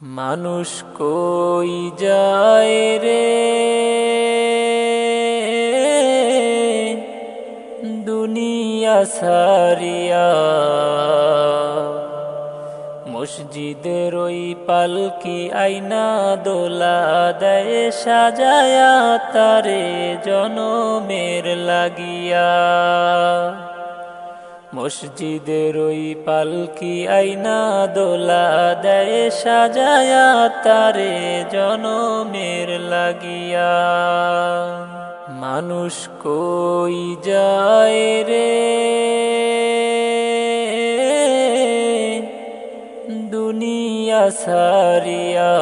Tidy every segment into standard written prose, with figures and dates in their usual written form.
মানুষ কই যায় রে দুনিয়া সারিয়া, মসজিদের ওই পালকি আইনা দোলা দেয় সাজায়া তারে জনমের লাগিয়া। মসজিদের ওই পালকি আইনা দোলা দেয় সাজায়া তারে জনমের লাগিয়া। মানুষ কই যায় রে দুনিয়া সারিয়া,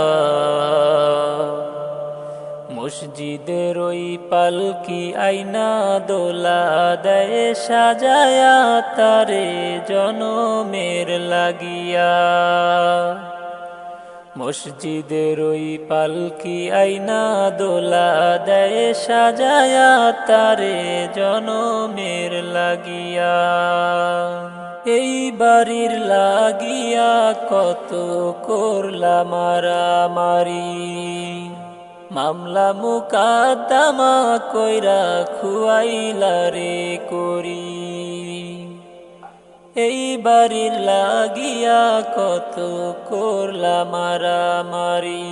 মসজিদের ওই পালকি আইনা দোলা দেয় সাজায়া তারে জনমের লাগিয়া। মসজিদের ওই পালকি আইনা দোলা দেয় সাজায়া তারে জনমের লাগিয়া। এই বাড়ির লাগিয়া কত করলা মারামারি, মামলা মুকাদ্দমা কইরা খুয়াইলা রে করি। এই বাড়ির লাগিয়া কত করলা মারামারি,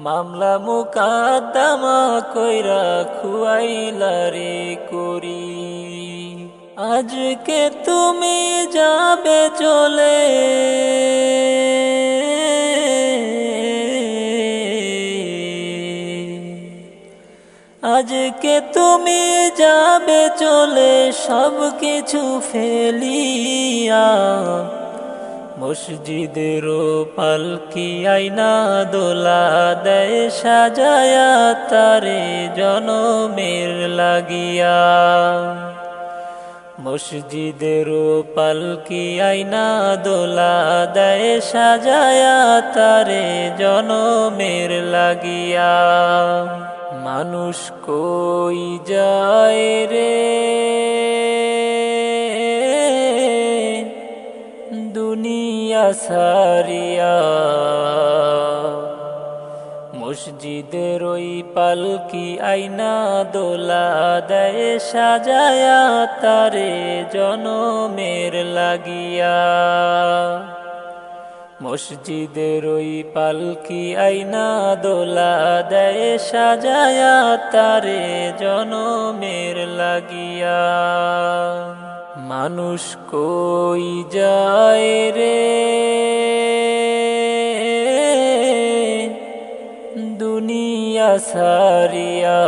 মামলা মুকাদ্দমা কইরা খুয়াইলা রে করি। আজকে তুমি যাবে চলে, আজকে তুমি যাবে চলে সব কিছু ফেলিয়া। মসজিদের পালকি আইনা দোলা দেয় সাজায়া তারে জনমের লাগিয়া। মসজিদের পালকি আইনা দোলা দেয় সাজায়া তারে জনমের লাগিয়া। মানুষ কই যায় রে দুনিয়া সারিয়া, মসজিদের ওই পালকি আইনা দোলা দেয় সাজায়া তারে জনমের লাগিয়া। মসজিদের ওই পালকি আইনা দোলা দেয় সাজায়া তারে জনমের লাগিয়া। মানুষ কই যায় রে দুনিয়া সারিয়া,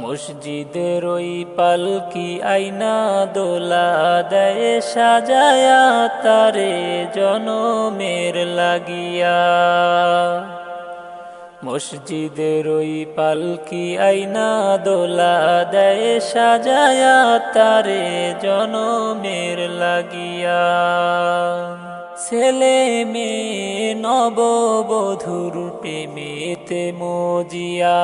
মসজিদের ওই পালকি আইনা দোলা দেয় সাজায়া তারে জনমের লাগিয়া। মসজিদের ওই পালকি আইনা দোলা দেয় সাজায়া তারে জনমের লাগিয়া। ছেলে মেয়ে নববধূর প্রেমেতে মজিয়া,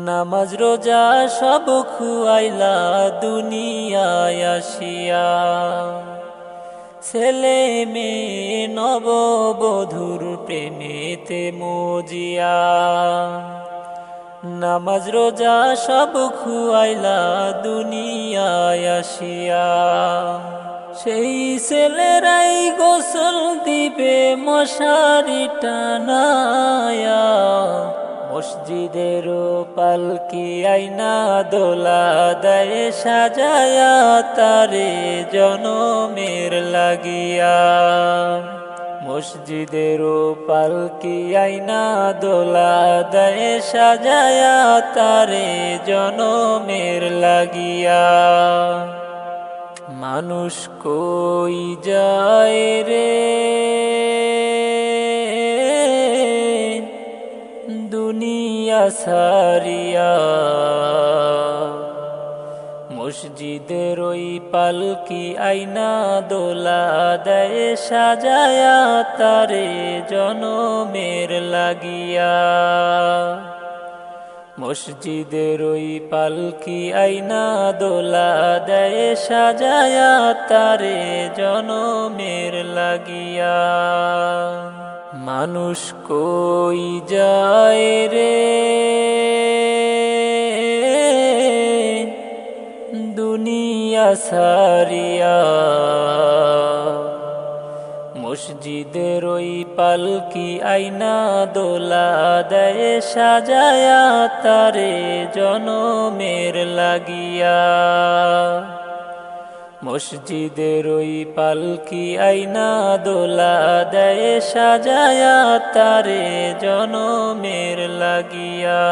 নামাজ রোজা সব খুয়াইলা দুনিয়ায় আসিয়া। ছেলে মেয়ে নববধূর প্রেমেতে মজিয়া, নামাজ রোজা সব খুয়াইলা দুনিয়ায় আসিয়া। সেই ছেলেরাই গোসল দিবে মশারি টানায়া, মসজিদের পালকি আইনা দোলা দেয় সাজায়া তারে জনমের লাগিয়া। মসজিদের পালকি আইনা দোলা দেয় সাজায়া তারে জনমের লাগিয়া। মানুষ কই যায় রে দুনিয়া সারিয়া, মসজিদের ওই পালকি আইনা দোলা দেয় সাজায়া তারে জনমের লাগিয়া। মসজিদের ওই পালকি আইনা দোলা দেয় সাজায়া তারে জনমের লাগিয়া। মানুষ কই যায় রে দুনিয়া সারিয়া, মসজিদের ওই পালকি আইনা দোলা দেয় সাজায়া তারে জনমের লাগিয়া। মসজিদের ওই পালকি আইনা দোলা দেয় সাজায়া তারে জনমের লাগিয়া।